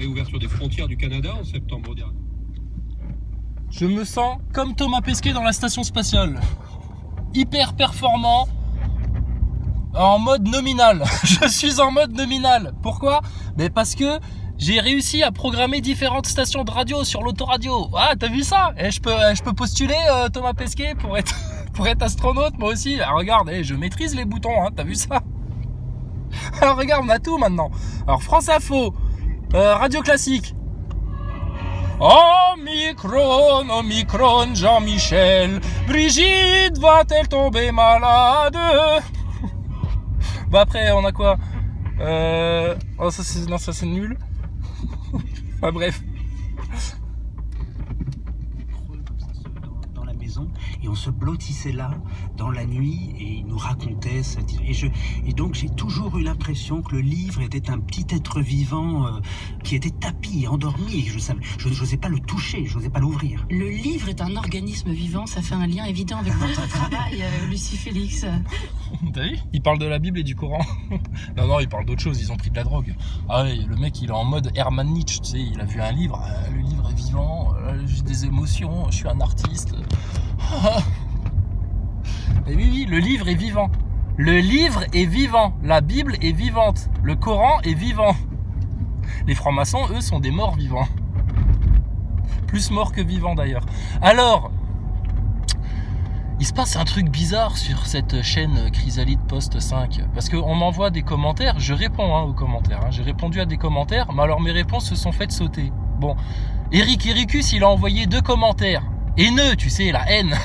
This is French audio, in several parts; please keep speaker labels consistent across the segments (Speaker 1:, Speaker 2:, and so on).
Speaker 1: réouverture des frontières du Canada en septembre dernier.
Speaker 2: Je me sens comme Thomas Pesquet dans la station spatiale. Hyper performant. En mode nominal. Je suis en mode nominal. Pourquoi ? Mais parce que j'ai réussi à programmer différentes stations de radio sur l'autoradio. Ah, t'as vu ça ? Et je peux postuler, Thomas Pesquet, pour être astronaute, moi aussi. Ah, regarde, je maîtrise les boutons, hein, t'as vu ça ? Alors regarde, on a tout maintenant. Alors France Info, Radio Classique. Omicron, Jean-Michel, Brigitte va-t-elle tomber malade ? Bah après, on a quoi ? Oh, ça c'est nul. Enfin bref.
Speaker 3: Dans la maison, et on se blottissait là dans la nuit et il nous racontait et donc j'ai toujours eu l'impression que le livre était un petit être vivant qui était tapi, endormi, et je n'osais pas le toucher, je n'osais pas l'ouvrir.
Speaker 4: Le livre est un organisme vivant, ça fait un lien évident avec votre travail, Lucie Félix.
Speaker 2: T'as vu ? Il parle de la Bible et du Coran. Non, il parle d'autre chose, ils ont pris de la drogue. Ah ouais, le mec il est en mode Hermann Nietzsche, tu sais, il a vu un livre, le livre est vivant, j'ai des émotions, je suis un artiste. Et oui, le livre est vivant. Le livre est vivant, la Bible est vivante, le Coran est vivant. Les francs-maçons, eux, sont des morts vivants. Plus morts que vivants d'ailleurs. Alors, il se passe un truc bizarre sur cette chaîne Chrysalide Post 5. Parce qu'on m'envoie des commentaires, je réponds aux commentaires. J'ai répondu à des commentaires, mais alors mes réponses se sont faites sauter. Bon, Eric Ericus, il a envoyé 2 commentaires. Haineux, tu sais, la haine.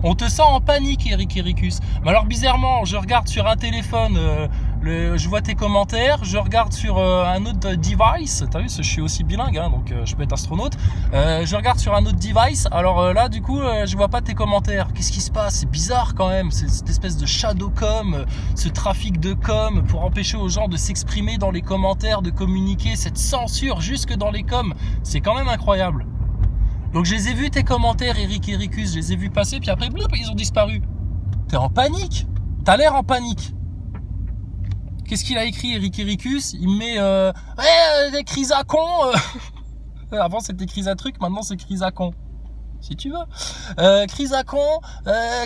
Speaker 2: On te sent en panique, Eric Ericus. Mais alors bizarrement, je regarde sur un téléphone, je vois tes commentaires, je regarde sur un autre device. T'as vu, je suis aussi bilingue, hein, donc je peux être astronaute. Je regarde sur un autre device. Alors là, du coup, je vois pas tes commentaires. Qu'est-ce qui se passe ? C'est bizarre quand même. C'est cette espèce de shadow com, ce trafic de com pour empêcher aux gens de s'exprimer dans les commentaires, de communiquer, cette censure jusque dans les coms. C'est quand même incroyable. Donc je les ai vus tes commentaires, Eric Ericus, je les ai vus passer, puis après, bloup, ils ont disparu. T'es en panique ? T'as l'air en panique. Qu'est-ce qu'il a écrit, Eric Ericus ? Il me met des crises à con. Avant c'était crise à truc, maintenant c'est crise à con. Si tu veux. Crise à con,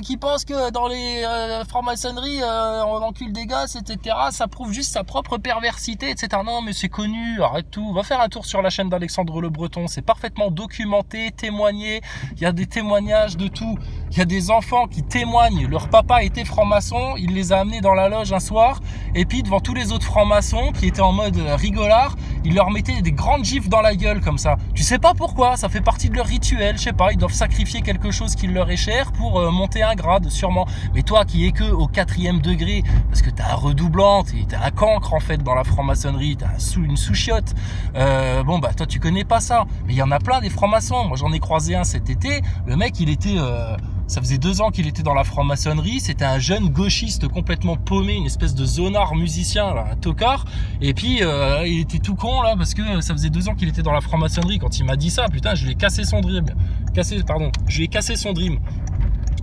Speaker 2: qui pense que dans les francs-maçonneries, on encule des gosses, etc. Ça prouve juste sa propre perversité, etc. Non, mais c'est connu, arrête tout. Va faire un tour sur la chaîne d'Alexandre Le Breton. C'est parfaitement documenté, témoigné. Il y a des témoignages de tout. Il y a des enfants qui témoignent. Leur papa était franc-maçon, il les a amenés dans la loge un soir. Et puis, devant tous les autres francs-maçons qui étaient en mode rigolard, il leur mettait des grandes gifles dans la gueule comme ça. Tu sais pas pourquoi, ça fait partie de leur rituel, je sais pas, ils doivent sacrifier quelque chose qui leur est cher pour monter un grade, sûrement. Mais toi qui es que au 4e degré, parce que t'es un redoublant, t'es un cancre en fait dans la franc-maçonnerie, t'es une sous-chiotte, bon bah toi tu connais pas ça. Mais il y en a plein des francs-maçons, moi j'en ai croisé un cet été, le mec il était... ça faisait 2 ans qu'il était dans la franc-maçonnerie, c'était un jeune gauchiste complètement paumé, une espèce de zonard musicien, là, un tocard, et puis il était tout con là, parce que ça faisait 2 ans qu'il était dans la franc-maçonnerie. Quand il m'a dit ça, putain, je lui ai cassé son dream. Je lui ai cassé son dream.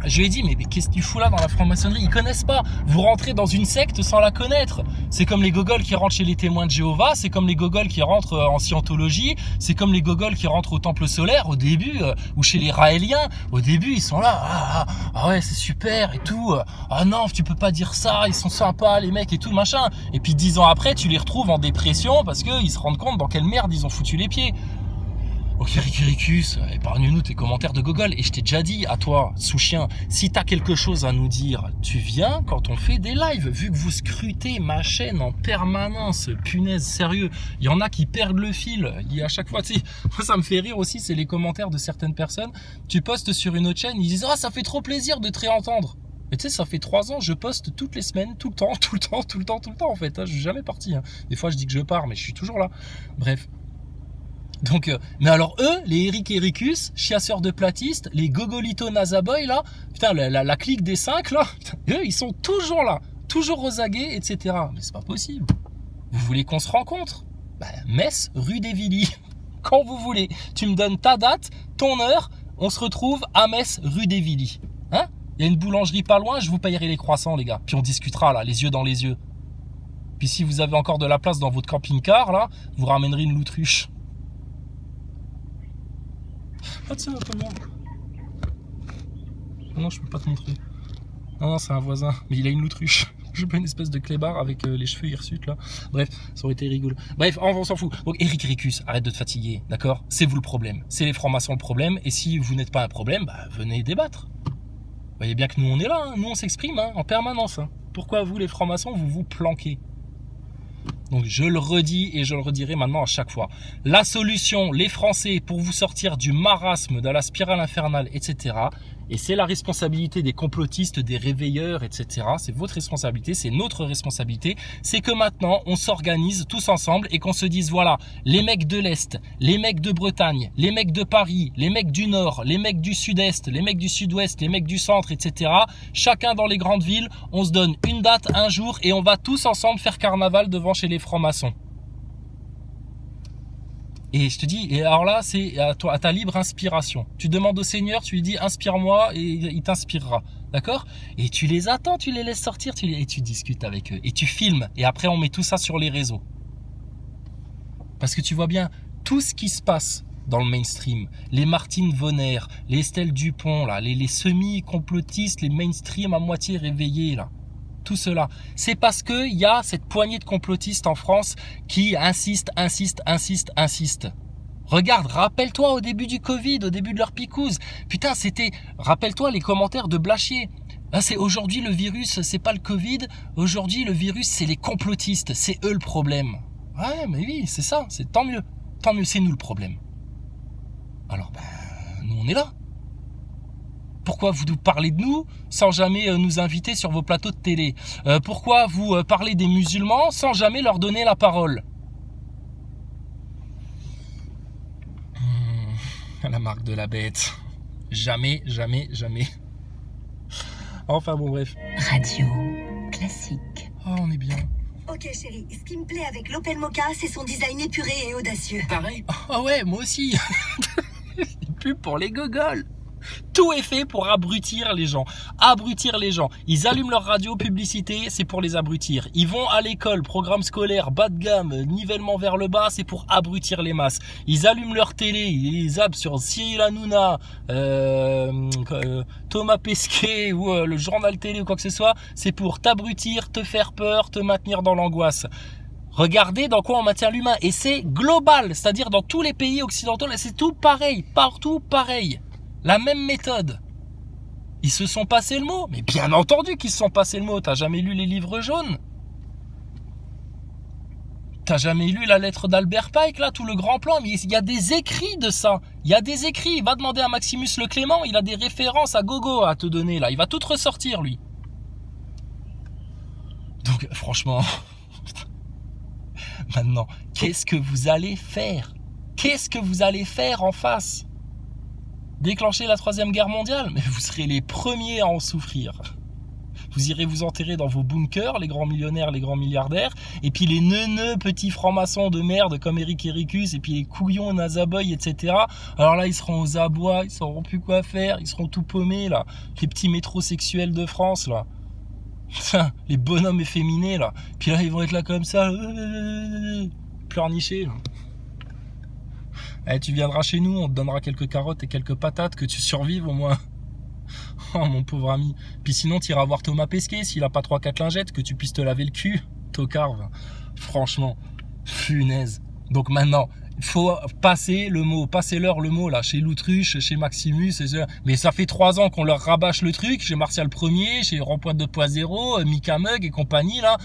Speaker 2: Je lui ai dit, mais qu'est-ce que tu fous là dans la franc-maçonnerie ? Ils connaissent pas. Vous rentrez dans une secte sans la connaître. C'est comme les gogols qui rentrent chez les témoins de Jéhovah, c'est comme les gogols qui rentrent en scientologie, c'est comme les gogols qui rentrent au temple solaire au début, ou chez les raéliens. Au début, ils sont là, ah ouais, c'est super et tout. Ah non, tu peux pas dire ça, ils sont sympas les mecs et tout, machin. Et puis 10 ans après, tu les retrouves en dépression parce qu'ils se rendent compte dans quelle merde ils ont foutu les pieds. Ok, Eric Ericus, épargne-nous tes commentaires de gogol. Et je t'ai déjà dit à toi, sous-chien, si t'as quelque chose à nous dire, tu viens quand on fait des lives. Vu que vous scrutez ma chaîne en permanence, punaise, sérieux. Il y en a qui perdent le fil. Il y a à chaque fois, tu sais, moi ça me fait rire aussi, c'est les commentaires de certaines personnes. Tu postes sur une autre chaîne, ils disent « Ah, ça fait trop plaisir de te réentendre ». Mais tu sais, ça fait 3 ans, je poste toutes les semaines, tout le temps en fait. Je suis jamais parti. Des fois, je dis que je pars, mais je suis toujours là. Bref. Donc, mais alors eux, les Eric Ericus, chasseurs de platistes, les Gogolito Nazaboy là, putain, la clique des 5 là, putain, eux, ils sont toujours là, toujours aux aguets, etc. Mais c'est pas possible. Vous voulez qu'on se rencontre ? Bah, Metz, rue des Villiers. Quand vous voulez. Tu me donnes ta date, ton heure, on se retrouve à Metz, rue des Villiers. Hein ? Il y a une boulangerie pas loin, je vous payerai les croissants, les gars. Puis on discutera là, les yeux dans les yeux. Puis si vous avez encore de la place dans votre camping-car, là, vous ramènerez une l'autruche. Ah tiens, attends. Non, je peux pas te montrer. Non, c'est un voisin, mais il a une l'autruche. Je pas une espèce de clébard avec les cheveux hirsutes là. Bref, ça aurait été rigolo. Bref, on s'en fout. Donc Eric Ricus, arrête de te fatiguer, d'accord? C'est vous le problème. C'est les francs-maçons le problème. Et si vous n'êtes pas un problème, bah venez débattre. Vous voyez bien que nous on est là, hein. Nous on s'exprime hein, en permanence. Hein. Pourquoi vous les francs-maçons, vous vous planquez? Donc je le redis et je le redirai maintenant à chaque fois. La solution, les Français, pour vous sortir du marasme, de la spirale infernale, etc. Et c'est la responsabilité des complotistes, des réveilleurs, etc. C'est votre responsabilité, c'est notre responsabilité. C'est que maintenant, on s'organise tous ensemble et qu'on se dise, voilà, les mecs de l'Est, les mecs de Bretagne, les mecs de Paris, les mecs du Nord, les mecs du Sud-Est, les mecs du Sud-Ouest, les mecs du Centre, etc. Chacun dans les grandes villes, on se donne une date, un jour et on va tous ensemble faire carnaval devant chez les francs-maçons. Et je te dis, et alors là, c'est à toi, à ta libre inspiration. Tu demandes au Seigneur, tu lui dis, inspire-moi, et il t'inspirera. D'accord? Et tu les attends, tu les laisses sortir, et tu discutes avec eux. Et tu filmes. Et après, on met tout ça sur les réseaux. Parce que tu vois bien, tout ce qui se passe dans le mainstream, les Martine Vonner, les Estelle Dupont, là, les semi-complotistes, les mainstream à moitié réveillés, là. Tout cela, c'est parce qu'il y a cette poignée de complotistes en France qui insistent. Regarde, rappelle-toi au début du Covid, au début de leur picouse. Putain, rappelle-toi les commentaires de Blachier. Là, c'est aujourd'hui le virus, c'est pas le Covid. Aujourd'hui, le virus, c'est les complotistes. C'est eux le problème. Ouais, mais oui, c'est ça. C'est tant mieux. Tant mieux, c'est nous le problème. Alors, nous, on est là. Pourquoi vous nous parlez de nous sans jamais nous inviter sur vos plateaux de télé? Pourquoi vous parlez des musulmans sans jamais leur donner la parole? La marque de la bête. Jamais. Enfin bon, bref.
Speaker 5: Radio classique.
Speaker 2: Oh, on est bien.
Speaker 6: Ok chérie, ce qui me plaît avec l'Opel Mokka, c'est son design épuré et audacieux.
Speaker 4: Pareil.
Speaker 2: Ah ouais, moi aussi. Pub pour les gogoles. Tout est fait pour abrutir les gens. Abrutir les gens. Ils allument leur radio, publicité, c'est pour les abrutir. Ils vont à l'école, programme scolaire, bas de gamme, nivellement vers le bas, c'est pour abrutir les masses. Ils allument leur télé, ils zappent sur Cyril Hanouna, Thomas Pesquet ou le journal télé ou quoi que ce soit. C'est pour t'abrutir, te faire peur, te maintenir dans l'angoisse. Regardez dans quoi on maintient l'humain. Et c'est global, c'est-à-dire dans tous les pays occidentaux, là, c'est tout pareil, partout pareil. La même méthode. Ils se sont passés le mot. Mais bien entendu qu'ils se sont passés le mot. T'as jamais lu les livres jaunes? T'as jamais lu la lettre d'Albert Pike, là, tout le grand plan? Mais il y a des écrits de ça. Il y a des écrits. Va demander à Maximus Leclément. Il a des références à gogo à te donner, là. Il va tout ressortir, lui. Donc, franchement... Maintenant, qu'est-ce que vous allez faire? Qu'est-ce que vous allez faire en face? Déclencher la 3e guerre mondiale? Mais vous serez les premiers à en souffrir. Vous irez vous enterrer dans vos bunkers, les grands millionnaires, les grands milliardaires, et puis les neuneux petits francs-maçons de merde comme Eric Ericus, et puis les couillons Nazaboy, etc. Alors là, ils seront aux abois, ils sauront plus quoi faire, ils seront tout paumés, là. Les petits métrosexuels de France, là. Les bonhommes efféminés, là. Puis là, ils vont être là comme ça, pleurnichés, là. Eh, tu viendras chez nous, on te donnera quelques carottes et quelques patates, que tu survives au moins. Oh mon pauvre ami. Puis sinon, tu iras voir Thomas Pesquet, s'il a pas 3-4 lingettes, que tu puisses te laver le cul. Tocarve. Franchement, punaise. Donc maintenant, il faut passer le mot, passez-leur le mot là, chez L'Autruche, chez Maximus, mais ça fait 3 ans qu'on leur rabâche le truc, chez Martial Premier, chez Rond-Point 2.0, Mika Mug et compagnie là,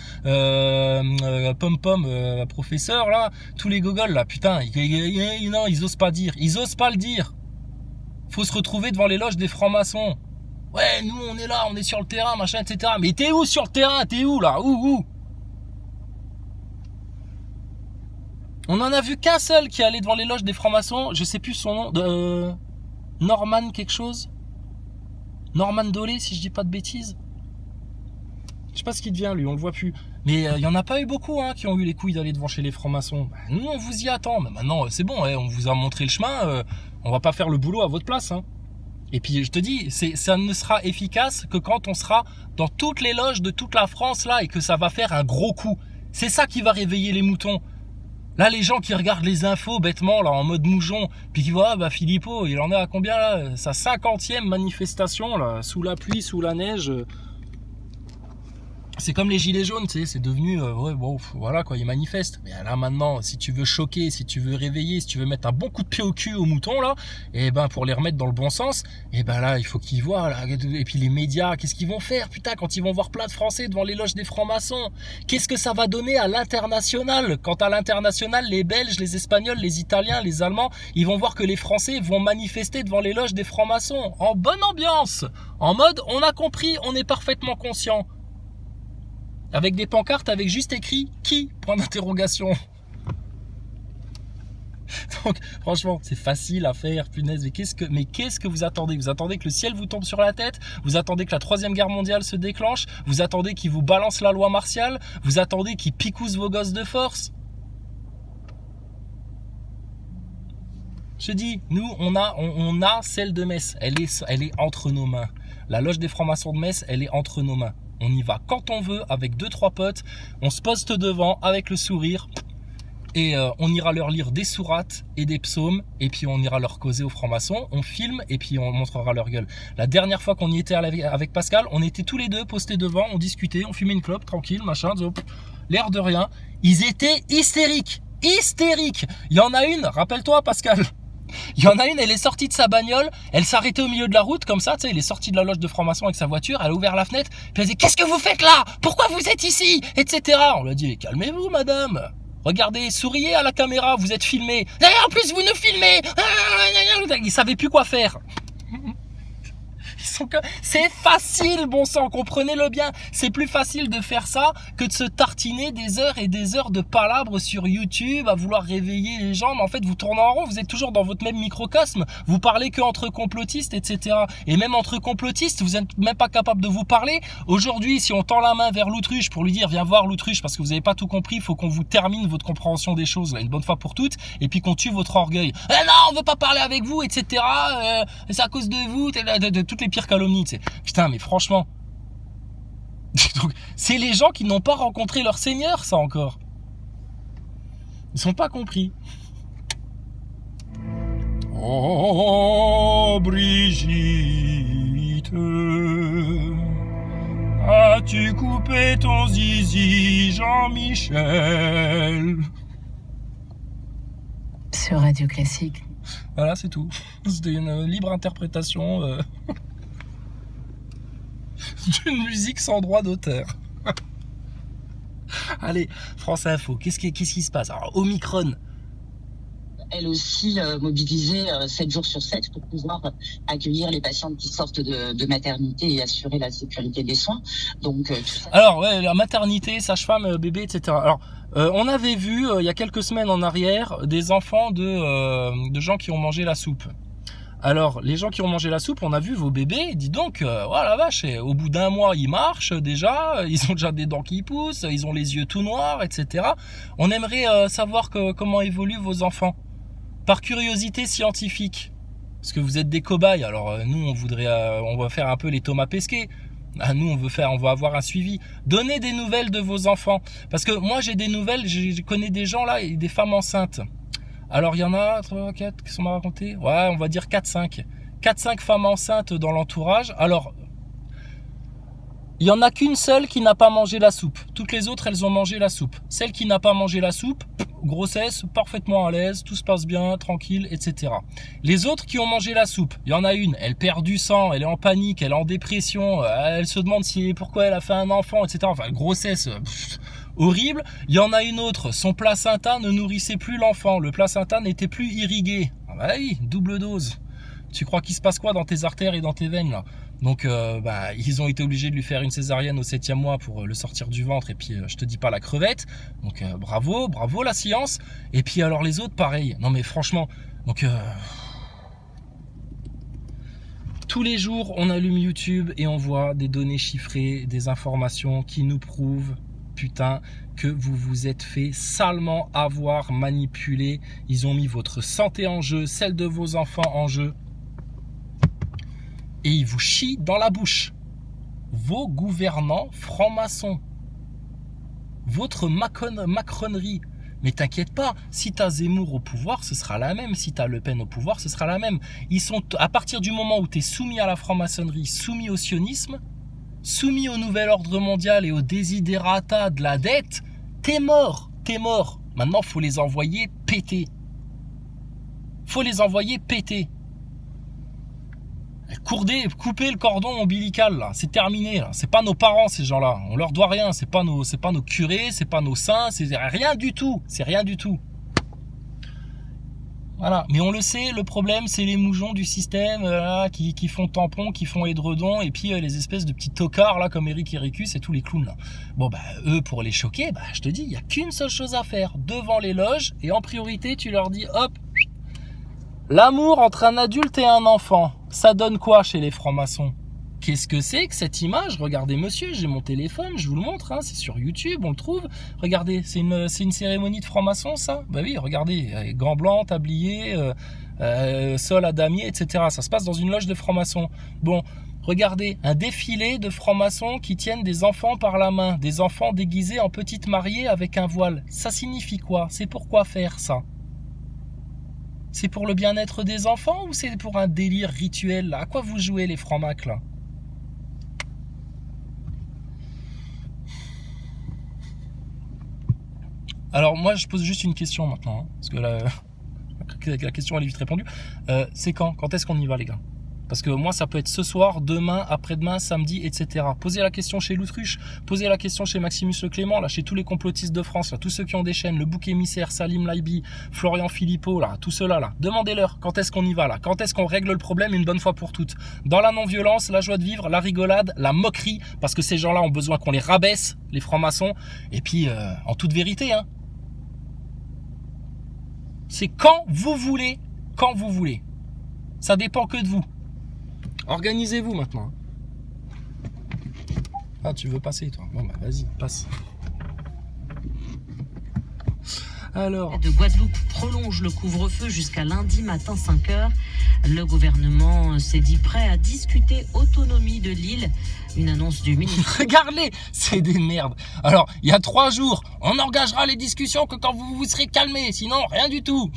Speaker 2: Pom Pom, professeur là, tous les gogoles là, putain, non, ils osent pas dire, ils osent pas le dire. Faut se retrouver devant les loges des francs-maçons. Ouais, nous on est là, on est sur le terrain, machin, etc. Mais t'es où sur le terrain? T'es où là? Où? On en a vu qu'un seul qui est allé devant les loges des francs-maçons, je sais plus son nom, de Norman quelque chose. Norman Dolé, si je dis pas de bêtises. Je sais pas ce qu'il devient lui, on le voit plus. Mais il y en a pas eu beaucoup qui ont eu les couilles d'aller devant chez les francs-maçons. Nous on vous y attend, mais maintenant c'est bon, on vous a montré le chemin, on va pas faire le boulot à votre place. Et puis je te dis, ça ne sera efficace que quand on sera dans toutes les loges de toute la France là et que ça va faire un gros coup. C'est ça qui va réveiller les moutons. Là, les gens qui regardent les infos bêtement, là, en mode moujon, puis qui voient, ah, bah, Philippot, il en est à combien, là? Sa 50e manifestation, là, sous la pluie, sous la neige. C'est comme les gilets jaunes, tu sais, c'est devenu, ouais, bon, voilà, quoi, ils manifestent. Mais là, maintenant, si tu veux choquer, si tu veux réveiller, si tu veux mettre un bon coup de pied au cul aux moutons, là, et ben, pour les remettre dans le bon sens, et ben là, il faut qu'ils voient, là. Et puis les médias, qu'est-ce qu'ils vont faire, putain, quand ils vont voir plein de Français devant les loges des francs-maçons? Qu'est-ce que ça va donner à l'international? Quand à l'international, les Belges, les Espagnols, les Italiens, les Allemands, ils vont voir que les Français vont manifester devant les loges des francs-maçons, en bonne ambiance, en mode, on a compris, on est parfaitement conscient. Avec des pancartes avec juste écrit « Qui ?» point d'interrogation. Donc franchement, c'est facile à faire, punaise. Mais qu'est-ce que vous attendez? Vous attendez que le ciel vous tombe sur la tête? Vous attendez que la 3e guerre mondiale se déclenche? Vous attendez qu'il vous balance la loi martiale? Vous attendez qu'il picousse vos gosses de force? Je dis, nous, on a celle de Metz. Elle est entre nos mains. La loge des francs-maçons de Metz, elle est entre nos mains. On y va quand on veut, avec 2-3 potes, on se poste devant avec le sourire et on ira leur lire des sourates et des psaumes et puis on ira leur causer aux francs-maçons, on filme et puis on montrera leur gueule. La dernière fois qu'on y était avec Pascal, on était tous les deux postés devant, on discutait, on fumait une clope, tranquille, machin, l'air de rien. Ils étaient hystériques. Il y en a une, rappelle-toi Pascal. Il y en a une, elle est sortie de sa bagnole, elle s'arrêtait au milieu de la route comme ça, tu sais, elle est sortie de la loge de franc-maçon avec sa voiture, elle a ouvert la fenêtre, puis elle dit « Qu'est-ce que vous faites là? Pourquoi vous êtes ici ?» etc. On lui a dit « Calmez-vous madame, regardez, souriez à la caméra, vous êtes filmé. Et en plus vous nous filmez !» Ils savaient plus quoi faire. C'est facile, bon sang, comprenez-le bien. C'est plus facile de faire ça que de se tartiner des heures et des heures de palabres sur YouTube à vouloir réveiller les gens. Mais en fait, vous tournez en rond, vous êtes toujours dans votre même microcosme. Vous parlez que entre complotistes, etc. Et même entre complotistes, vous n'êtes même pas capable de vous parler. Aujourd'hui, si on tend la main vers l'autruche pour lui dire, viens voir l'autruche parce que vous n'avez pas tout compris, il faut qu'on vous termine votre compréhension des choses là, une bonne fois pour toutes, et puis qu'on tue votre orgueil. Eh non, on veut pas parler avec vous, etc. C'est à cause de vous, de toutes les pires calomnie, tu sais. Putain, mais franchement, donc, c'est les gens qui n'ont pas rencontré leur Seigneur, ça encore. Ils sont pas compris. Oh Brigitte, as-tu coupé ton zizi, Jean-Michel?
Speaker 5: Sur Radio Classique.
Speaker 2: Voilà, c'est tout. C'était une libre interprétation d'une musique sans droit d'auteur. Allez, France Info, qu'est-ce qui se passe? Alors, Omicron.
Speaker 7: Elle aussi mobilisée 7 jours sur 7 pour pouvoir accueillir les patientes qui sortent de maternité et assurer la sécurité des soins. Donc, tout ça... Alors, ouais, la maternité, sage-femme, bébé, etc. Alors, on avait vu, il y a quelques semaines en arrière, des enfants de gens qui ont mangé la soupe. Alors, les gens qui ont mangé la soupe, on a vu vos bébés, dis donc, oh la vache, au bout d'un mois, ils marchent déjà, ils ont déjà des dents qui poussent, ils ont les yeux tout noirs, etc. On aimerait savoir comment évoluent vos enfants. Par curiosité scientifique, parce que vous êtes des cobayes, alors nous, on va faire un peu les Thomas Pesquet. Ah, nous, on va avoir un suivi. Donnez des nouvelles de vos enfants. Parce que moi, j'ai des nouvelles, je connais des gens là, des femmes enceintes. Alors, il y en a 3, 4, qu'est-ce qu'on m'a raconté? Ouais, on va dire 4, 5. 4, 5 femmes enceintes dans l'entourage. Alors, il n'y en a qu'une seule qui n'a pas mangé la soupe. Toutes les autres, elles ont mangé la soupe. Celle qui n'a pas mangé la soupe, grossesse, parfaitement à l'aise, tout se passe bien, tranquille, etc. Les autres qui ont mangé la soupe, il y en a une, elle perd du sang, elle est en panique, elle est en dépression, elle se demande pourquoi elle a fait un enfant, etc. Enfin, grossesse... horrible. Il y en a une autre, son placenta ne nourrissait plus l'enfant, le placenta n'était plus irrigué. Ah bah oui, double dose. Tu crois qu'il se passe quoi dans tes artères et dans tes veines là? Donc ils ont été obligés de lui faire une césarienne au 7e mois pour le sortir du ventre, et puis je te dis pas la crevette. Donc bravo la science. Et puis alors les autres pareil. Non mais franchement, donc tous les jours on allume YouTube et on voit des données chiffrées, des informations qui nous prouvent, putain, que vous vous êtes fait salement avoir, manipulé. Ils ont mis votre santé en jeu, celle de vos enfants en jeu, et ils vous chient dans la bouche. Vos gouvernants francs-maçons,
Speaker 2: votre macronerie. Mais t'inquiète pas, si t'as Zemmour au pouvoir, ce sera la même. Si t'as Le Pen au pouvoir, ce sera la même. Ils sont, à partir du moment où t'es soumis à la franc-maçonnerie, soumis au sionisme, soumis au nouvel ordre mondial et au desiderata de la dette, t'es mort, t'es mort. Maintenant, faut les envoyer péter. Faut les envoyer péter. Coupez le cordon ombilical, là. C'est terminé, là. C'est pas nos parents, ces gens-là. On leur doit rien. C'est pas nos curés, c'est pas nos saints, c'est rien du tout. C'est rien du tout. Voilà. Mais on le sait, le problème, c'est les moujons du système, qui font tampon, qui font édredon, et puis les espèces de petits tocards, là, comme Eric Ericus et tous les clowns, là. Bon, bah, eux, pour les choquer, bah, je te dis, il y a qu'une seule chose à faire. Devant les loges, et en priorité, tu leur dis, hop, l'amour entre un adulte et un enfant, ça donne quoi chez les francs-maçons? Qu'est-ce que c'est que cette image? Regardez monsieur, j'ai mon téléphone, je vous le montre, hein, c'est sur YouTube, on le trouve. Regardez, c'est une cérémonie de francs-maçons, ça? Bah oui, regardez, gants blancs, tabliers, sol à damier, etc. Ça se passe dans une loge de francs-maçons. Bon, regardez, un défilé de francs-maçons qui tiennent des enfants par la main, des enfants déguisés en petites mariées avec un voile. Ça signifie quoi? C'est pourquoi faire ça? C'est pour le bien-être des enfants ou c'est pour un délire rituel? À quoi vous jouez les francs-macs là? Alors moi je pose juste une question maintenant, hein, parce que la question elle est vite répondue. C'est quand? Quand est-ce qu'on y va les gars? Parce que moi ça peut être ce soir, demain, après-demain, samedi, etc. Posez la question chez l'Autruche, posez la question chez Maximus Le Clément, là, chez tous les complotistes de France, là, tous ceux qui ont des chaînes, le bouc émissaire, Salim Laibi, Florian Philippot, là, tout cela là. Demandez-leur quand est-ce qu'on y va là, quand est-ce qu'on règle le problème une bonne fois pour toutes. Dans la non-violence, la joie de vivre, la rigolade, la moquerie, parce que ces gens-là ont besoin qu'on les rabaisse, les francs-maçons, et puis en toute vérité, hein. C'est quand vous voulez, quand vous voulez. Ça dépend que de vous. Organisez-vous maintenant. Ah, tu veux passer, toi? Bon, bah, vas-y, passe. Alors...
Speaker 8: de Guadeloupe prolonge le couvre-feu jusqu'à lundi matin 5h. Le gouvernement s'est dit prêt à discuter autonomie de l'île. Une annonce du ministre.
Speaker 2: Regardez, c'est des merdes. Alors, il y a 3 jours, on engagera les discussions que quand vous vous serez calmés. Sinon, rien du tout.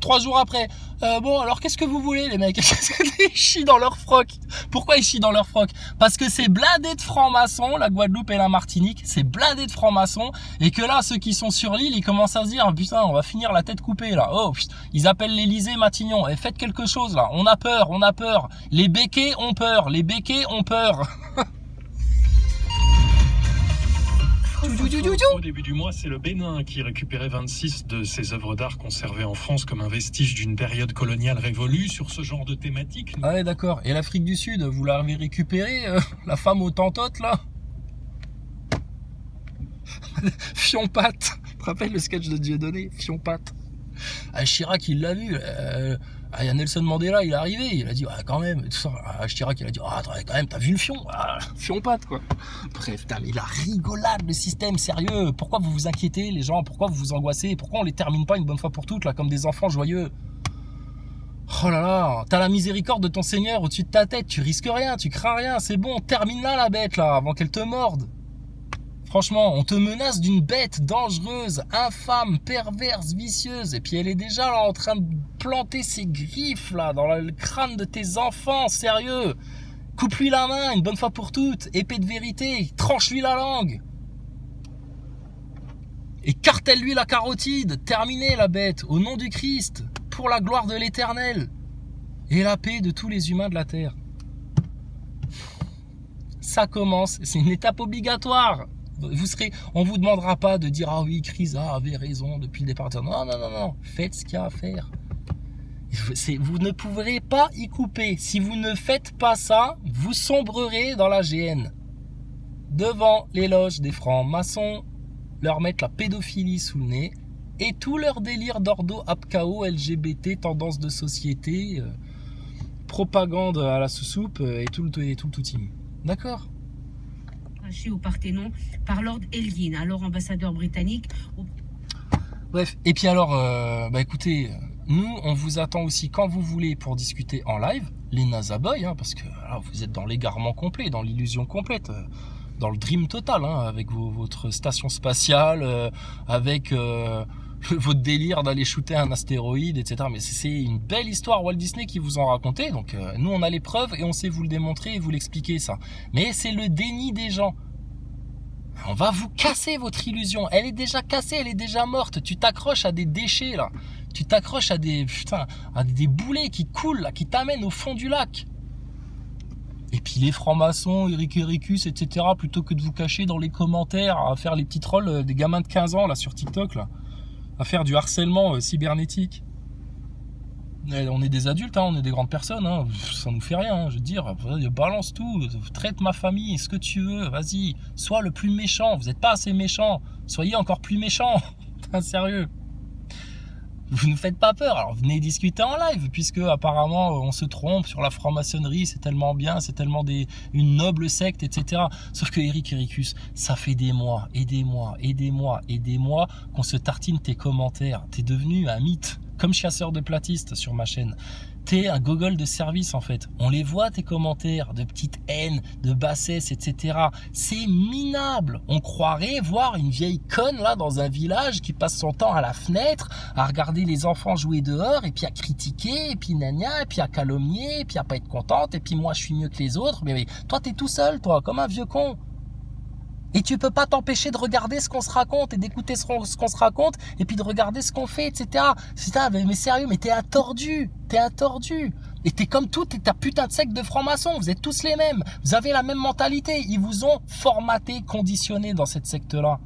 Speaker 2: 3 jours après, bon alors qu'est-ce que vous voulez les mecs? Qu'est-ce qu'ils chient dans leur froc? Pourquoi ils chient dans leur froc? Parce que c'est blindé de francs-maçons, la Guadeloupe et la Martinique, c'est blindé de francs-maçons, et que là, ceux qui sont sur l'île, ils commencent à se dire, putain, on va finir la tête coupée là. Oh, putain, ils appellent l'Élysée Matignon, et faites quelque chose là, on a peur, on a peur. Les béquets ont peur, les béquets ont peur.
Speaker 1: Au début du mois, c'est le Bénin qui récupérait 26 de ses œuvres d'art conservées en France comme un vestige d'une période coloniale révolue sur ce genre de thématique.
Speaker 2: Ah ouais, d'accord. Et l'Afrique du Sud, vous l'avez récupérée, la femme aux tantotes, là? Fionpatte. Tu te rappelles le sketch de Dieudonné? Fionpatte. Ah, Chirac, il l'a vu. Il y a Nelson Mandela, il est arrivé, il a dit quand même, tout ça. Chirac, il a dit quand même, t'as vu le fion? Fionpatte quoi. Bref, putain, mais la rigolade, le système, sérieux. Pourquoi vous vous inquiétez les gens? Pourquoi vous vous angoissez? Pourquoi on les termine pas une bonne fois pour toutes là, comme des enfants joyeux? Oh là là, t'as la miséricorde de ton Seigneur au-dessus de ta tête, tu risques rien, tu crains rien, c'est bon, termine-la la bête là, avant qu'elle te morde. Franchement, on te menace d'une bête dangereuse, infâme, perverse, vicieuse. Et puis elle est déjà là en train de planter ses griffes là dans le crâne de tes enfants, sérieux. Coupe-lui la main une bonne fois pour toutes, épée de vérité, tranche-lui la langue. Écartèle-lui la carotide, terminez la bête, au nom du Christ, pour la gloire de l'Éternel et la paix de tous les humains de la terre. Ça commence, c'est une étape obligatoire. On vous demandera pas de dire ah oui, Crisa avait raison depuis le départ. Non, non, non, non, faites ce qu'il y a à faire. Vous ne pourrez pas y couper. Si vous ne faites pas ça, vous sombrerez dans la GN. Devant les loges des francs-maçons, leur mettre la pédophilie sous le nez et tout leur délire d'ordo, apcao, LGBT, tendance de société, propagande à la sous-soupe et tout le team. D'accord ?
Speaker 8: Au Parthénon par Lord Elgin, alors ambassadeur britannique.
Speaker 2: Bref, et puis alors, écoutez, nous, on vous attend aussi quand vous voulez pour discuter en live, les NASA Boys, hein, parce que là, vous êtes dans l'égarement complet, dans l'illusion complète. dans le dream total, hein, avec votre station spatiale, avec votre délire d'aller shooter un astéroïde, etc. Mais c'est une belle histoire Walt Disney qui vous en racontait. Donc nous, on a les preuves et on sait vous le démontrer et vous l'expliquer, ça. Mais c'est le déni des gens. On va vous casser votre illusion. Elle est déjà cassée, elle est déjà morte. Tu t'accroches à des déchets, là. Tu t'accroches à des boulets qui coulent, là, qui t'amènent au fond du lac. Et puis les francs-maçons, Eric Ericus, etc., plutôt que de vous cacher dans les commentaires, à faire les petits trolls des gamins de 15 ans, là, sur TikTok, là, à faire du harcèlement cybernétique. On est des adultes, hein, on est des grandes personnes, hein, ça nous fait rien, hein, je veux dire, balance tout, traite ma famille, ce que tu veux, vas-y, sois le plus méchant, vous n'êtes pas assez méchant, soyez encore plus méchant, sérieux. Vous ne faites pas peur, alors venez discuter en live, puisque apparemment on se trompe sur la franc-maçonnerie, c'est tellement bien, c'est tellement une noble secte, etc. Sauf que Eric Ericus, ça fait des mois qu'on se tartine tes commentaires, t'es devenu un mythe. Comme chasseur de platistes sur ma chaîne. T'es un gogol de service en fait. On les voit tes commentaires de petite haine, de bassesse, etc. C'est minable. On croirait voir une vieille conne là dans un village qui passe son temps à la fenêtre à regarder les enfants jouer dehors et puis à critiquer et puis gna et puis à calomnier et puis à pas être contente et puis moi je suis mieux que les autres. Mais toi t'es tout seul toi, comme un vieux con. Et tu peux pas t'empêcher de regarder ce qu'on se raconte et d'écouter ce qu'on se raconte et puis de regarder ce qu'on fait, etc. Mais sérieux, mais t'es un tordu. Et t'es comme tout, t'es ta putain de secte de francs-maçons. Vous êtes tous les mêmes. Vous avez la même mentalité. Ils vous ont formaté, conditionné dans cette secte-là.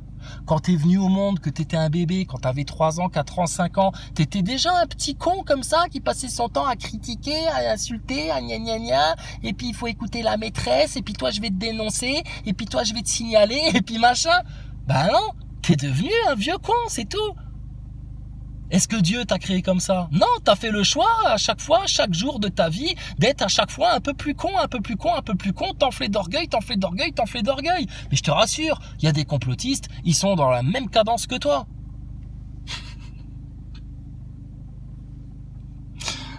Speaker 2: Quand t'es venu au monde, que t'étais un bébé, quand t'avais 3 ans, 4 ans, 5 ans, t'étais déjà un petit con comme ça qui passait son temps à critiquer, à insulter, à gna gna gna, et puis il faut écouter la maîtresse, et puis toi je vais te dénoncer, et puis toi je vais te signaler, et puis machin. Ben non, t'es devenu un vieux con, c'est tout. Est-ce que Dieu t'a créé comme ça? Non, t'as fait le choix à chaque fois, chaque jour de ta vie, d'être à chaque fois un peu plus con, t'enfler d'orgueil. Mais je te rassure, il y a des complotistes, ils sont dans la même cadence que toi.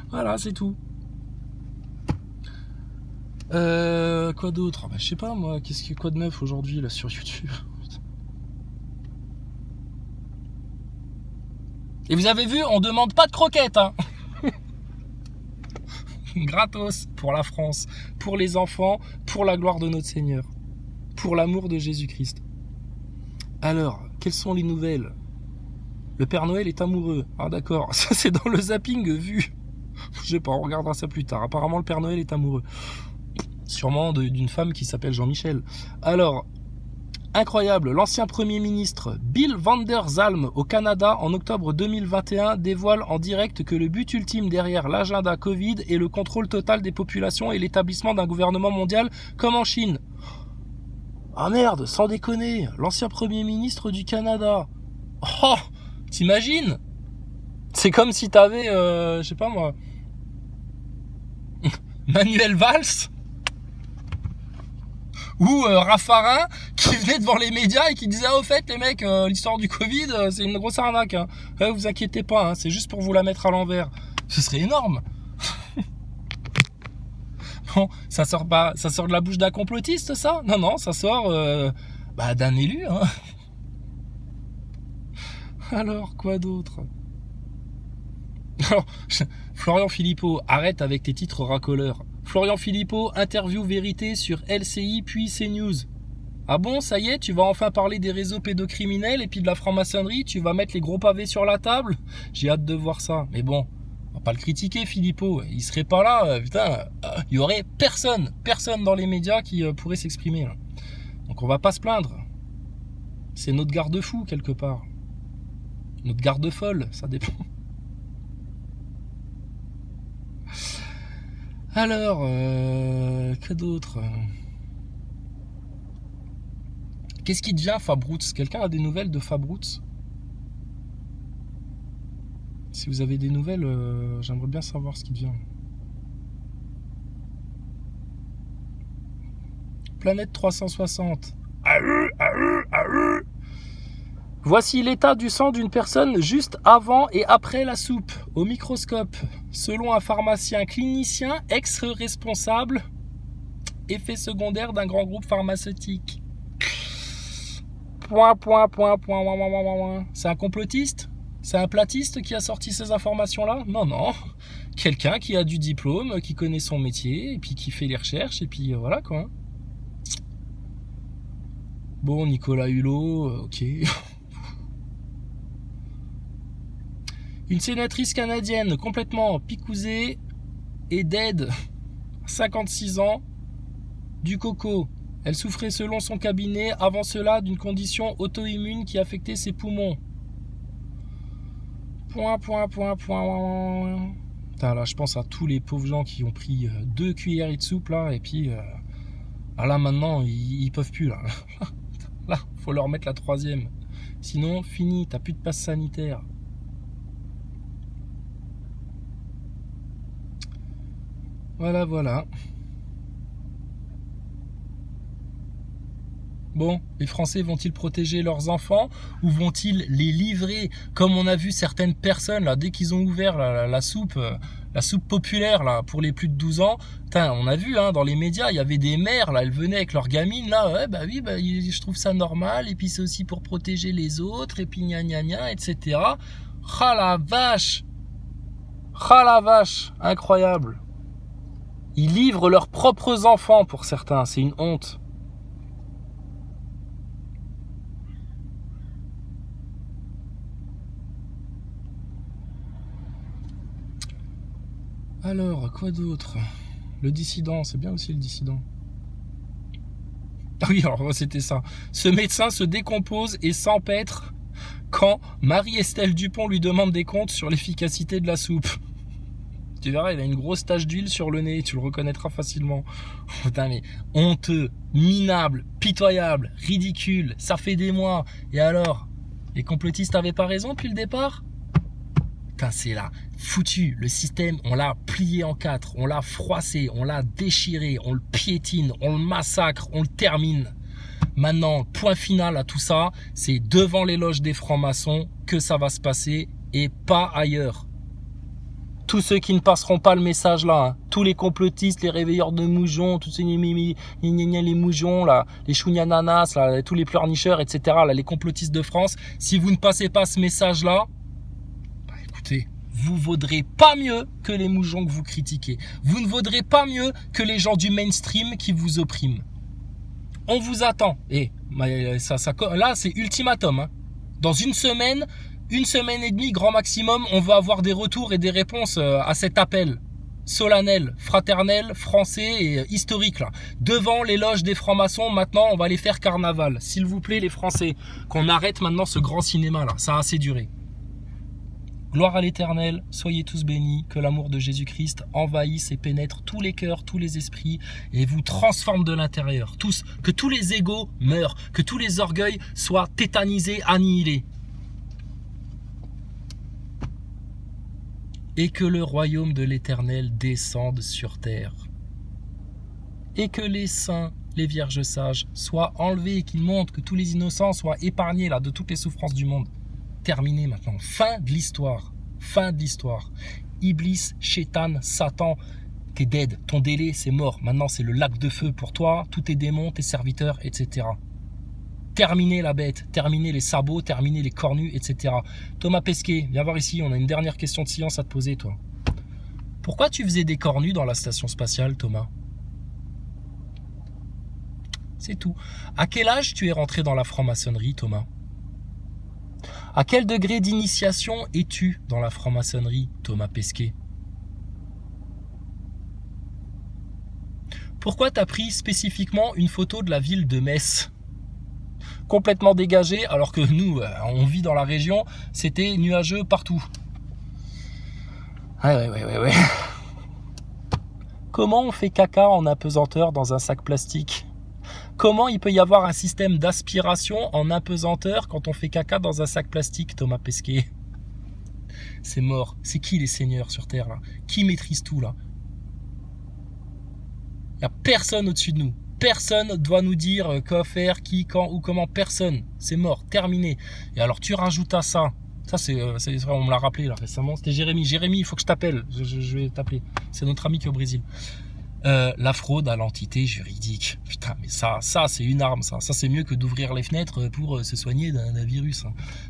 Speaker 2: Voilà, c'est tout. Quoi d'autre? Je sais pas moi, quoi de neuf aujourd'hui là sur YouTube? Et vous avez vu, on demande pas de croquettes, hein. Gratos pour la France, pour les enfants, pour la gloire de notre Seigneur, pour l'amour de Jésus-Christ. Alors, quelles sont les nouvelles? Le Père Noël est amoureux. Ah d'accord, ça c'est dans le zapping vu. Je sais pas, on regardera ça plus tard. Apparemment le Père Noël est amoureux. Sûrement d'une femme qui s'appelle Jean-Michel. Alors... incroyable, l'ancien Premier ministre Bill Vander Zalm au Canada en octobre 2021 dévoile en direct que le but ultime derrière l'agenda Covid est le contrôle total des populations et l'établissement d'un gouvernement mondial comme en Chine. Ah merde, sans déconner, l'ancien Premier ministre du Canada. Oh, t'imagines? C'est comme si t'avais, je sais pas moi, Manuel Valls ou Raffarin qui venait devant les médias et qui disait au fait les mecs, l'histoire du Covid c'est une grosse arnaque, hein. Vous inquiétez pas, hein, c'est juste pour vous la mettre à l'envers. Ce serait énorme. Bon, ça sort de la bouche d'un complotiste, ça? Non, ça sort d'un élu, hein. Alors quoi d'autre? Alors, Florian Philippot, arrête avec tes titres racoleurs. Florian Philippot, interview vérité sur LCI puis CNews. Ah bon, ça y est, tu vas enfin parler des réseaux pédocriminels et puis de la franc-maçonnerie, tu vas mettre les gros pavés sur la table? J'ai hâte de voir ça. Mais bon, on va pas le critiquer, Philippot. Il serait pas là, putain. Il y aurait personne dans les médias qui pourrait s'exprimer. Là. Donc on va pas se plaindre. C'est notre garde-fou quelque part. Notre garde-folle, ça dépend. Alors, que d'autre? Qu'est-ce qui devient Fabrouts? Quelqu'un a des nouvelles de Fabrouts? Si vous avez des nouvelles, j'aimerais bien savoir ce qui devient. Planète 360. Voici l'état du sang d'une personne juste avant et après la soupe, au microscope. Selon un pharmacien clinicien, ex-responsable, effet secondaire d'un grand groupe pharmaceutique. C'est un complotiste? C'est un platiste qui a sorti ces informations-là? Non, non. Quelqu'un qui a du diplôme, qui connaît son métier, et puis qui fait les recherches, et puis voilà quoi. Bon, Nicolas Hulot, ok. Une sénatrice canadienne complètement picousée et dead, 56 ans, du coco. Elle souffrait selon son cabinet avant cela d'une condition auto-immune qui affectait ses poumons. Putain, là, je pense à tous les pauvres gens qui ont pris 2 cuillerées de soupe là, et puis là maintenant ils peuvent plus là. Là, faut leur mettre la 3e. Sinon, fini, t'as plus de passe sanitaire. Voilà, voilà. Bon, les Français vont-ils protéger leurs enfants ou vont-ils les livrer comme on a vu certaines personnes là dès qu'ils ont ouvert la soupe populaire là pour les plus de 12 ans. Putain, on a vu dans les médias, il y avait des mères là, elles venaient avec leurs gamines là, ouais, bah oui, je trouve ça normal et puis c'est aussi pour protéger les autres et puis gna gna gna, etc. Ah la vache, incroyable. Ils livrent leurs propres enfants pour certains, c'est une honte. Alors, quoi d'autre? Le dissident, c'est bien aussi le dissident. Ah oui, alors c'était ça. Ce médecin se décompose et s'empêtre quand Marie-Estelle Dupont lui demande des comptes sur l'efficacité de la soupe. Tu verras, il a une grosse tache d'huile sur le nez, tu le reconnaîtras facilement. Putain, mais honteux, minable, pitoyable, ridicule, ça fait des mois. Et alors? Les complotistes avaient pas raison depuis le départ? Putain, c'est là, foutu, le système, on l'a plié en 4, on l'a froissé, on l'a déchiré, on le piétine, on le massacre, on le termine. Maintenant, point final à tout ça, c'est devant les loges des francs-maçons que ça va se passer et pas ailleurs. Tous ceux qui ne passeront pas le message là, tous les complotistes, les réveilleurs de moujons, tous ces les moujons là, les chougnananas là, tous les pleurnicheurs, etc. là, les complotistes de France, si vous ne passez pas ce message là, écoutez, vous vaudrez pas mieux que les moujons que vous critiquez. Vous ne vaudrez pas mieux que les gens du mainstream qui vous oppriment. On vous attend. Et là, c'est ultimatum. Dans une semaine et demie, grand maximum, on va avoir des retours et des réponses à cet appel solennel, fraternel, français et historique là. Devant les loges des francs-maçons, maintenant, on va les faire carnaval. S'il vous plaît, les Français, qu'on arrête maintenant ce grand cinéma là. Ça a assez duré. Gloire à l'Éternel, soyez tous bénis, que l'amour de Jésus-Christ envahisse et pénètre tous les cœurs, tous les esprits et vous transforme de l'intérieur. Tous, que tous les égos meurent, que tous les orgueils soient tétanisés, annihilés. Et que le royaume de l'Éternel descende sur terre. Et que les saints, les vierges sages, soient enlevés, qu'ils montrent, que tous les innocents soient épargnés là, de toutes les souffrances du monde. Terminé maintenant. Fin de l'histoire. Fin de l'histoire. Iblis, Shaitan, Satan, t'es dead. Ton délai, c'est mort. Maintenant, c'est le lac de feu pour toi, tous tes démons, tes serviteurs, etc. Terminez la bête. Terminez les sabots, terminez les cornus, etc. Thomas Pesquet, viens voir ici. On a une dernière question de science à te poser, toi. Pourquoi tu faisais des cornus dans la station spatiale, Thomas? C'est tout. À quel âge tu es rentré dans la franc-maçonnerie, Thomas? À quel degré d'initiation es-tu dans la franc-maçonnerie, Thomas Pesquet? Pourquoi t'as pris spécifiquement une photo de la ville de Metz? Complètement dégagée, alors que nous, on vit dans la région, c'était nuageux partout. Ouais. Comment on fait caca en apesanteur dans un sac plastique? Comment il peut y avoir un système d'aspiration en apesanteur quand on fait caca dans un sac plastique, Thomas Pesquet? C'est mort. C'est qui les seigneurs sur Terre là? Qui maîtrise tout là? Il n'y a personne au-dessus de nous. Personne ne doit nous dire quoi faire, qui, quand ou comment. Personne. C'est mort. Terminé. Et alors tu rajoutes à ça. Ça c'est vrai, on me l'a rappelé là récemment. C'était Jérémy. Jérémy, il faut que je t'appelle. Je vais t'appeler. C'est notre ami qui est au Brésil. la fraude à l'entité juridique. Putain, mais ça c'est une arme, ça c'est mieux que d'ouvrir les fenêtres pour se soigner d'un virus.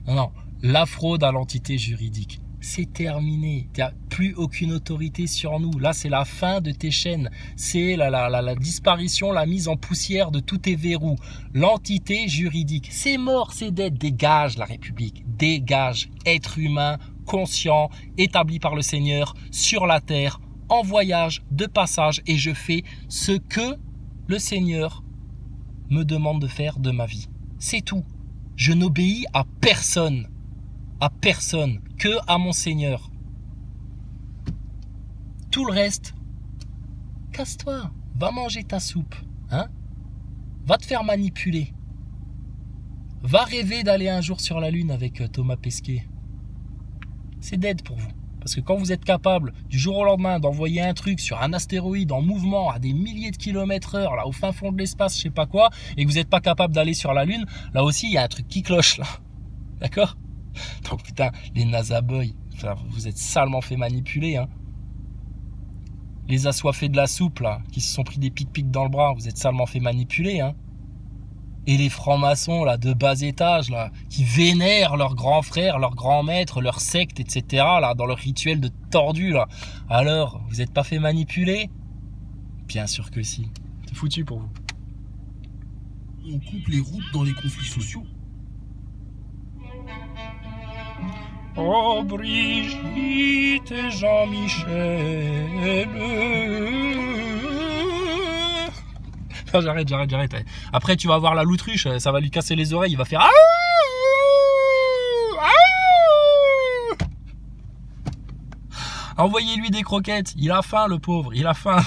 Speaker 2: Non, la fraude à l'entité juridique, c'est terminé. Tu n'as plus aucune autorité sur nous. Là, c'est la fin de tes chaînes. C'est la disparition, la mise en poussière de tous tes verrous. L'entité juridique, c'est mort, c'est dead. Dégage la République, dégage. Être humain, conscient, établi par le Seigneur, sur la terre, en voyage, de passage. Et je fais ce que le Seigneur me demande de faire de ma vie. C'est tout. Je n'obéis à personne. À personne, que à mon Seigneur. Tout le reste, casse-toi, va manger ta soupe, hein? Va te faire manipuler. Va rêver d'aller un jour sur la Lune avec Thomas Pesquet. C'est dead pour vous. Parce que quand vous êtes capable, du jour au lendemain, d'envoyer un truc sur un astéroïde en mouvement à des milliers de kilomètres heure, là, au fin fond de l'espace, je sais pas quoi, et que vous n'êtes pas capable d'aller sur la Lune, là aussi, il y a un truc qui cloche, là. D'accord? Donc putain, les NASA boys, vous êtes salement fait manipuler, hein. Les assoiffés de la soupe, là, qui se sont pris des pics dans le bras, vous êtes salement fait manipuler, hein. Et les francs-maçons, là, de bas étage, là, qui vénèrent leurs grands frères, leurs grands maîtres, leurs sectes, etc., là, dans leur rituel de tordu, là. Alors, vous n'êtes pas fait manipuler? Bien sûr que si. C'est foutu pour vous.
Speaker 9: On coupe les routes dans les conflits sociaux.
Speaker 2: Oh Brigitte et Jean-Michel. Non, j'arrête. Après tu vas voir la loutruche, ça va lui casser les oreilles, il va faire ah. Envoyez-lui des croquettes, il a faim le pauvre, il a faim.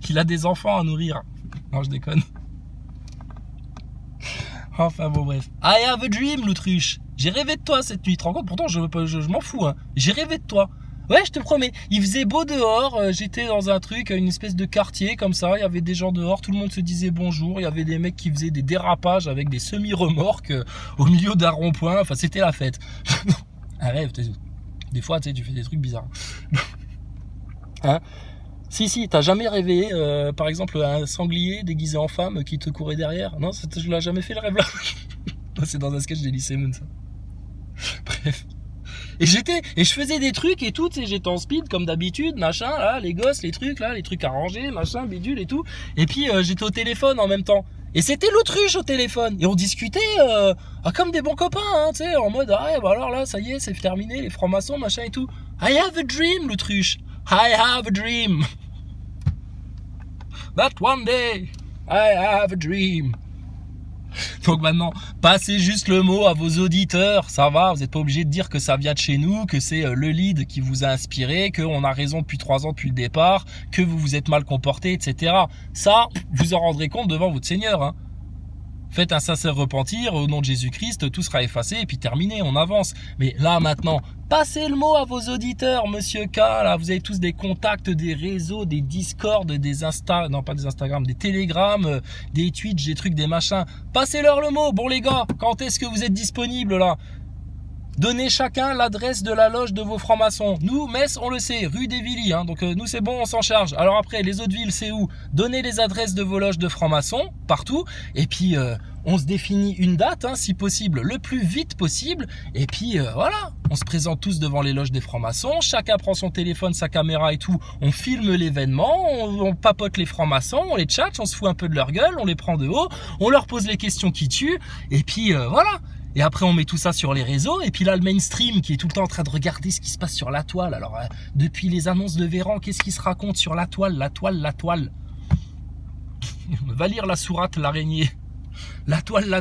Speaker 2: Il a des enfants à nourrir. Non, je déconne. Enfin bon bref. I have a dream, l'autruche. J'ai rêvé de toi cette nuit, tu te rends compte? Pourtant je m'en fous, hein. J'ai rêvé de toi. Ouais, je te promets. Il faisait beau dehors, j'étais dans un truc, une espèce de quartier comme ça, il y avait des gens dehors, tout le monde se disait bonjour, il y avait des mecs qui faisaient des dérapages avec des semi-remorques au milieu d'un rond-point, enfin c'était la fête. Un rêve, des fois tu fais des trucs bizarres. Hein? Si, t'as jamais rêvé, par exemple, un sanglier déguisé en femme qui te courait derrière? Non, je l'ai jamais fait le rêve là. C'est dans un sketch d'Elysée Moon, ça. Bref. Et je faisais des trucs et tout, tu sais, j'étais en speed comme d'habitude, machin, là, les gosses, les trucs à ranger, machin, bidule et tout. Et puis j'étais au téléphone en même temps. Et c'était l'autruche au téléphone. Et on discutait comme des bons copains, hein, tu sais, en mode ah bah alors là, ça y est, c'est terminé, les francs-maçons, machin et tout. I have a dream, l'autruche. I have a dream. That one day, I have a dream. Donc maintenant, passez juste le mot à vos auditeurs, ça va, vous n'êtes pas obligé de dire que ça vient de chez nous, que c'est le lead qui vous a inspiré, qu'on a raison depuis 3 ans depuis le départ, que vous vous êtes mal comporté, etc. Ça, vous en rendrez compte devant votre Seigneur, hein. Faites un sincère repentir au nom de Jésus-Christ, tout sera effacé et puis terminé, on avance. Mais là maintenant, passez le mot à vos auditeurs, monsieur K, là, vous avez tous des contacts, des réseaux, des Discord, des Insta, non pas des Instagram, des Telegram, des Twitch, des trucs, des machins. Passez-leur le mot. Bon les gars, quand est-ce que vous êtes disponibles là? Donnez chacun l'adresse de la loge de vos francs-maçons. Nous, Metz, on le sait, rue des Villiers, hein, donc nous c'est bon, on s'en charge. Alors après, les autres villes, c'est où? Donnez les adresses de vos loges de francs-maçons, partout, et puis on se définit une date, hein, si possible, le plus vite possible, et puis voilà, on se présente tous devant les loges des francs-maçons, chacun prend son téléphone, sa caméra et tout, on filme l'événement, on papote les francs-maçons, on les tchatche, on se fout un peu de leur gueule, on les prend de haut, on leur pose les questions qui tuent, et puis voilà. Et après on met tout ça sur les réseaux, et puis là le mainstream qui est tout le temps en train de regarder ce qui se passe sur la toile. Alors depuis les annonces de Véran, qu'est-ce qui se raconte sur la toile? Va lire la sourate l'araignée. La toile.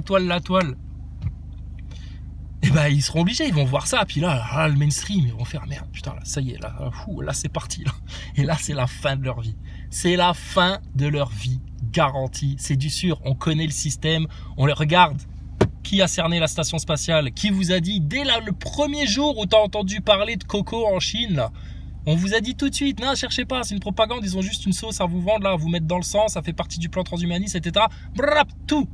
Speaker 2: Et ben ils seront obligés, ils vont voir ça, puis là le mainstream, ils vont faire merde, putain là ça y est, là c'est parti là. Et là c'est la fin de leur vie. C'est la fin de leur vie, garantie. C'est du sûr, on connaît le système, on les regarde. Qui a cerné la station spatiale? Qui vous a dit dès le premier jour où tu as entendu parler de coco en Chine là? On vous a dit tout de suite, non, cherchez pas, c'est une propagande, ils ont juste une sauce à vous vendre là, à vous mettre dans le sang, ça fait partie du plan transhumaniste, etc. Brrrap, tout.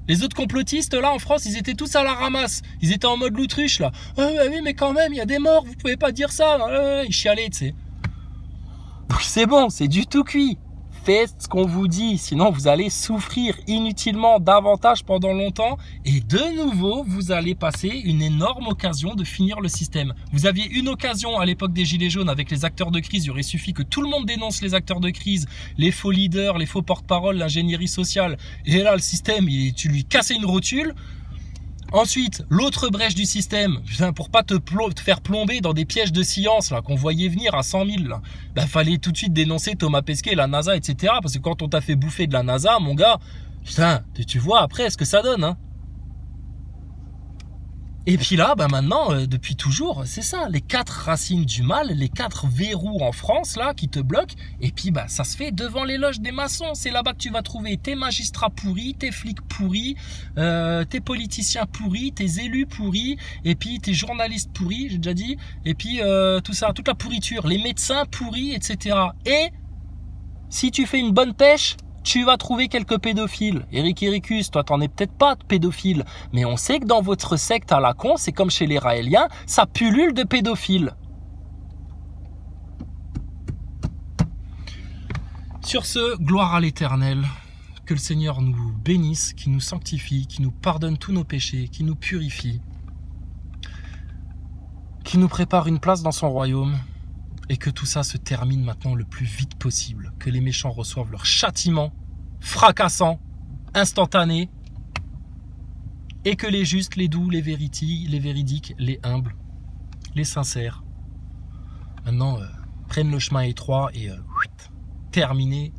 Speaker 2: Les autres complotistes là en France, ils étaient tous à la ramasse. Ils étaient en mode l'autruche là. Oui, mais quand même, il y a des morts, vous pouvez pas dire ça. Ils chialaient, tu sais. Donc c'est bon, c'est du tout cuit. faites ce qu'on vous dit, sinon vous allez souffrir inutilement davantage pendant longtemps et de nouveau, vous allez passer une énorme occasion de finir le système. Vous aviez une occasion à l'époque des Gilets jaunes avec les acteurs de crise, il aurait suffi que tout le monde dénonce les acteurs de crise, les faux leaders, les faux porte-parole, l'ingénierie sociale, et là le système, tu lui cassais une rotule. Ensuite, l'autre brèche du système, pour pas te faire plomber dans des pièges de science là qu'on voyait venir à 100 000, là, fallait tout de suite dénoncer Thomas Pesquet, la NASA, etc. Parce que quand on t'a fait bouffer de la NASA, mon gars, putain, tu vois après ce que ça donne, hein. Et puis là, maintenant, depuis toujours, c'est ça, les 4 racines du mal, les 4 verrous en France, là, qui te bloquent, et puis ça se fait devant les loges des maçons, c'est là-bas que tu vas trouver tes magistrats pourris, tes flics pourris, tes politiciens pourris, tes élus pourris, et puis tes journalistes pourris, j'ai déjà dit, et puis tout ça, toute la pourriture, les médecins pourris, etc. Et si tu fais une bonne pêche, tu vas trouver quelques pédophiles. Eric Ericus, toi t'en es peut-être pas de pédophile, mais on sait que dans votre secte à la con, c'est comme chez les Raéliens, ça pullule de pédophiles. Sur ce, gloire à l'Éternel, que le Seigneur nous bénisse, qui nous sanctifie, qui nous pardonne tous nos péchés, qui nous purifie, qui nous prépare une place dans son royaume. Et que tout ça se termine maintenant le plus vite possible. Que les méchants reçoivent leur châtiment fracassant, instantané. Et que les justes, les doux, les véridiques, les humbles, les sincères, maintenant prennent le chemin étroit et terminé.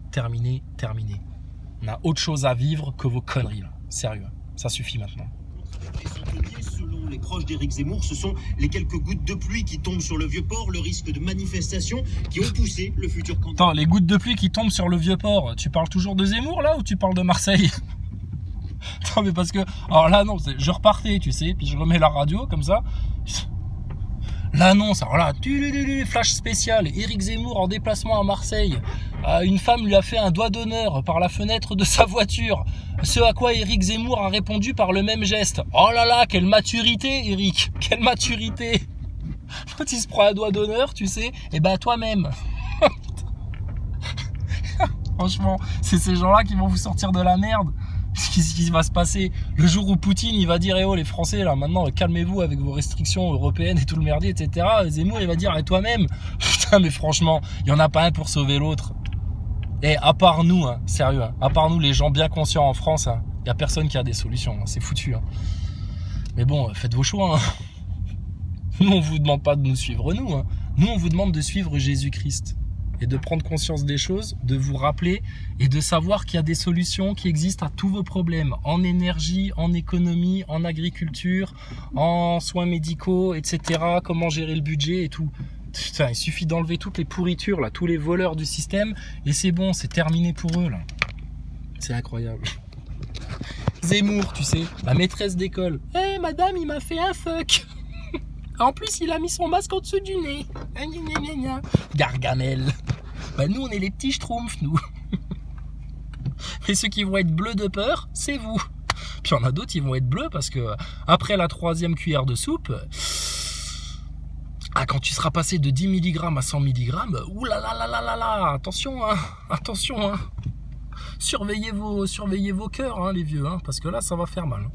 Speaker 2: On a autre chose à vivre que vos conneries là. Sérieux, ça suffit maintenant.
Speaker 10: Selon les proches d'Éric Zemmour, ce sont les quelques gouttes de pluie qui tombent sur le Vieux-Port, le risque de manifestation qui ont poussé le futur candidat.
Speaker 2: Attends, les gouttes de pluie qui tombent sur le Vieux-Port, tu parles toujours de Zemmour là ou tu parles de Marseille? Non mais parce que, alors là non, je repartais tu sais, puis je remets la radio comme ça. L'annonce, alors là, flash spécial, Éric Zemmour en déplacement à Marseille. Une femme lui a fait un doigt d'honneur par la fenêtre de sa voiture. Ce à quoi Éric Zemmour a répondu par le même geste. Oh là là, quelle maturité, Éric, quelle maturité. Quand il se prend un doigt d'honneur, tu sais, et toi-même. Franchement, c'est ces gens-là qui vont vous sortir de la merde. Ce qui va se passer le jour où Poutine il va dire eh oh les Français là maintenant calmez-vous avec vos restrictions européennes et tout le merdier etc. Zemmour il va dire et toi-même putain mais franchement il y en a pas un pour sauver l'autre. Et à part nous hein, sérieux hein, à part nous les gens bien conscients en France hein, y a personne qui a des solutions hein, c'est foutu hein. Mais bon faites vos choix hein. Nous on vous demande pas de nous suivre nous hein. Nous on vous demande de suivre Jésus-Christ et de prendre conscience des choses, de vous rappeler et de savoir qu'il y a des solutions qui existent à tous vos problèmes, en énergie, en économie, en agriculture, en soins médicaux, etc. Comment gérer le budget et tout. Putain, il suffit d'enlever toutes les pourritures, là, tous les voleurs du système, et c'est bon, c'est terminé pour eux, là. C'est incroyable. Zemmour, tu sais, la maîtresse d'école. « Eh, madame, il m'a fait un fuck !» En plus, il a mis son masque en dessous du nez. Gargamel. Nous, on est les petits schtroumpfs, nous. Et ceux qui vont être bleus de peur, c'est vous. Puis il y en a d'autres, ils vont être bleus parce que après la 3e cuillère de soupe, quand tu seras passé de 10 mg à 100 mg, oulala, attention, hein, attention, hein. Surveillez vos cœurs, hein, les vieux, hein, parce que là, ça va faire mal.